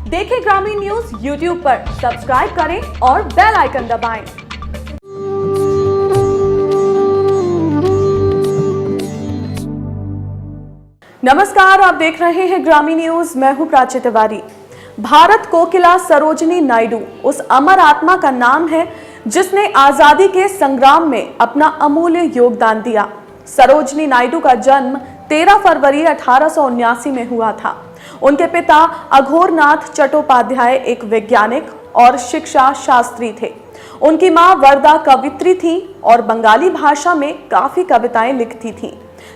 देखें ग्रामीण news YouTube पर, सब्सक्राइब करें और बेल आइकन दबाएं। नमस्कार, आप देख रहे हैं ग्रामीण न्यूज। मैं हूं प्राची तिवारी। भारत कोकिला सरोजिनी नायडू उस अमर आत्मा का नाम है जिसने आजादी के संग्राम में अपना अमूल्य योगदान दिया। सरोजिनी नायडू का जन्म 13 फरवरी 1879 में हुआ था। उनके पिता अघोरनाथ चट्टोपाध्याय एक वैज्ञानिक और शिक्षा शास्त्री थे। उनकी मां वरदा कवित्री थी और बंगाली भाषा में काफी कविताएं लिखती थीं।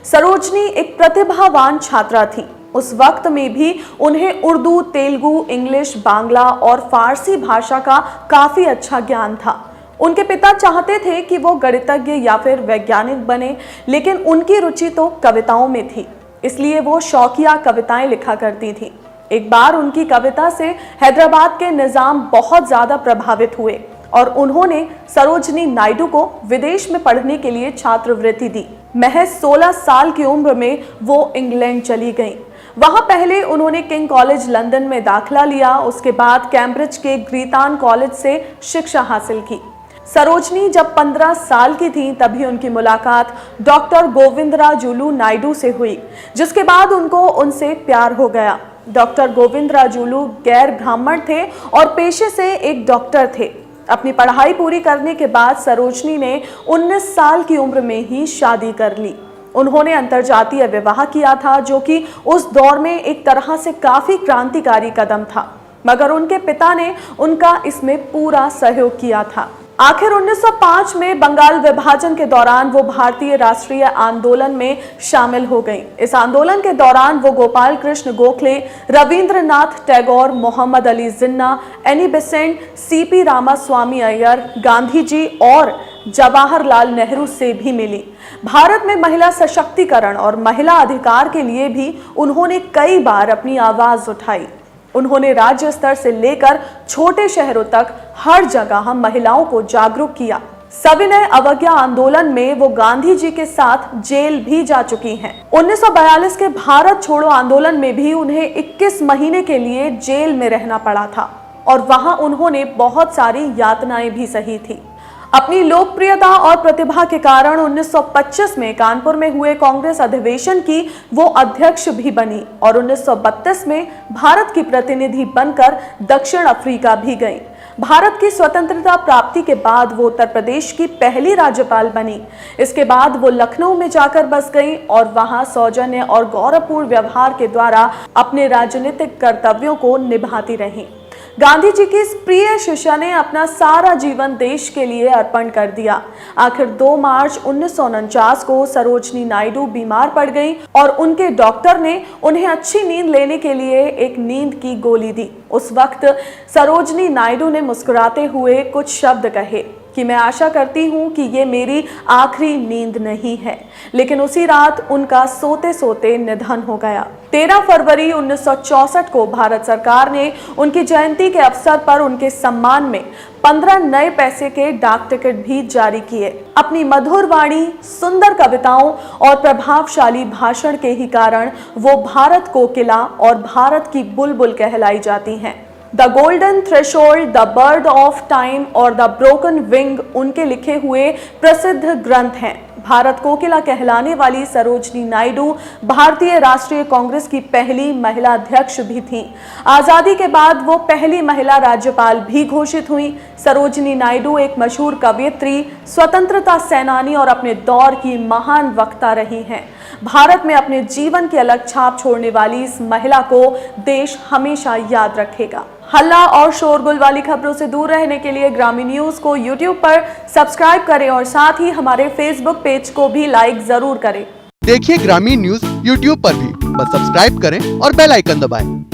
सरोजनी एक प्रतिभावान छात्रा थी। उस वक्त में भी उन्हें उर्दू, तेलुगु, इंग्लिश, बांग्ला और फारसी भाषा का काफी अच्छा ज्ञान था। उनके पिता चाहते थे कि वो गणितज्ञ या फिर वैज्ञानिक बने, लेकिन उनकी रुचि तो कविताओं में थी, इसलिए वो शौकिया कविताएं लिखा करती थी। एक बार उनकी कविता से हैदराबाद के निजाम बहुत ज्यादा प्रभावित हुए और उन्होंने सरोजिनी नायडू को विदेश में पढ़ने के लिए छात्रवृत्ति दी। महज 16 साल की उम्र में वो इंग्लैंड चली गईं। वहां पहले उन्होंने किंग कॉलेज लंदन में दाखिला लिया। उसके बाद कैम्ब्रिज के ग्रीतान कॉलेज से शिक्षा हासिल की। सरोजनी जब 15 साल की थी तभी उनकी मुलाकात डॉक्टर गोविंदराजुलू नायडू से हुई, जिसके बाद उनको उनसे प्यार हो गया। डॉक्टर गोविंदराजुलू गैर ब्राह्मण थे और पेशे से एक डॉक्टर थे। अपनी पढ़ाई पूरी करने के बाद सरोजनी ने 19 साल की उम्र में ही शादी कर ली। उन्होंने अंतरजातीय विवाह किया था, जो कि उस दौर में एक तरह से काफी क्रांतिकारी कदम था, मगर उनके पिता ने उनका इसमें पूरा सहयोग किया था। आखिर 1905 में बंगाल विभाजन के दौरान वो भारतीय राष्ट्रीय आंदोलन में शामिल हो गईं। इस आंदोलन के दौरान वो Gopal Krishna Gokhale, Rabindranath Tagore, Mohammad Ali Jinnah, Annie Besant, C P Ramaswamy Iyer, Gandhi ji और जवाहरलाल नेहरू से भी मिली। भारत में महिला सशक्तिकरण और महिला अधिकार के लिए भी उन्होंने कई बार अपनी आवाज उठाई। उन्होंने राज्य स्तर से लेकर छोटे शहरों तक हर जगह महिलाओं को जागरूक किया। सविनय अवज्ञा आंदोलन में वो गांधी जी के साथ जेल भी जा चुकी हैं। 1942 के भारत छोड़ो आंदोलन में भी उन्हें 21 महीने के लिए जेल में रहना पड़ा था और वहां उन्होंने बहुत सारी यातनाएं भी सही थी। अपनी लोकप्रियता और प्रतिभा के कारण 1925 में कानपुर में हुए कांग्रेस अधिवेशन की वो अध्यक्ष भी बनी और 1932 में भारत की प्रतिनिधि बनकर दक्षिण अफ्रीका भी गईं। भारत की स्वतंत्रता प्राप्ति के बाद वो उत्तर प्रदेश की पहली राज्यपाल बनी। इसके बाद वो लखनऊ में जाकर बस गईं और वहां सौजन्य और गौरवपूर्ण व्यवहार के द्वारा अपने राजनीतिक कर्तव्यों को निभाती रहीं। गांधी जी की इस प्रिय शिष्या ने अपना सारा जीवन देश के लिए अर्पण कर दिया। आखिर 2 मार्च 1949 को सरोजनी नायडू बीमार पड़ गईं और उनके डॉक्टर ने उन्हें अच्छी नींद लेने के लिए एक नींद की गोली दी। उस वक्त सरोजनी नायडू ने मुस्कुराते हुए कुछ शब्द कहे कि मैं आशा करती हूं कि ये मेरी आखिरी नींद नहीं है, लेकिन उसी रात उनका सोते सोते निधन हो गया। 13 फरवरी 1964 को भारत सरकार ने उनकी जयंती के अवसर पर उनके सम्मान में 15 नए पैसे के डाक टिकट भी जारी किए। अपनी मधुर वाणी, सुंदर कविताओं और प्रभावशाली भाषण के ही कारण वो भारत कोकिला और भारत की बुलबुल कहलाई जाती हैं। The golden threshold, the bird of time और द ब्रोकन विंग उनके लिखे हुए प्रसिद्ध ग्रंथ हैं। भारत कोकिला कहलाने वाली सरोजनी नायडू भारतीय राष्ट्रीय कांग्रेस की पहली महिला अध्यक्ष भी थीं। आजादी के बाद वो पहली महिला राज्यपाल भी घोषित हुई। सरोजनी नायडू एक मशहूर कवयित्री, स्वतंत्रता सेनानी और अपने दौर की महान वक्ता रही हैं। भारत में अपने जीवन की अलग छाप छोड़ने वाली इस महिला को देश हमेशा याद रखेगा। हल्ला और शोरगुल वाली खबरों से दूर रहने के लिए ग्रामीण न्यूज को यूट्यूब पर सब्सक्राइब करें और साथ ही हमारे फेसबुक पेज को भी लाइक जरूर करें। देखिए ग्रामीण न्यूज यूट्यूब पर भी, बस सब्सक्राइब करें और बेल आइकन दबाएं।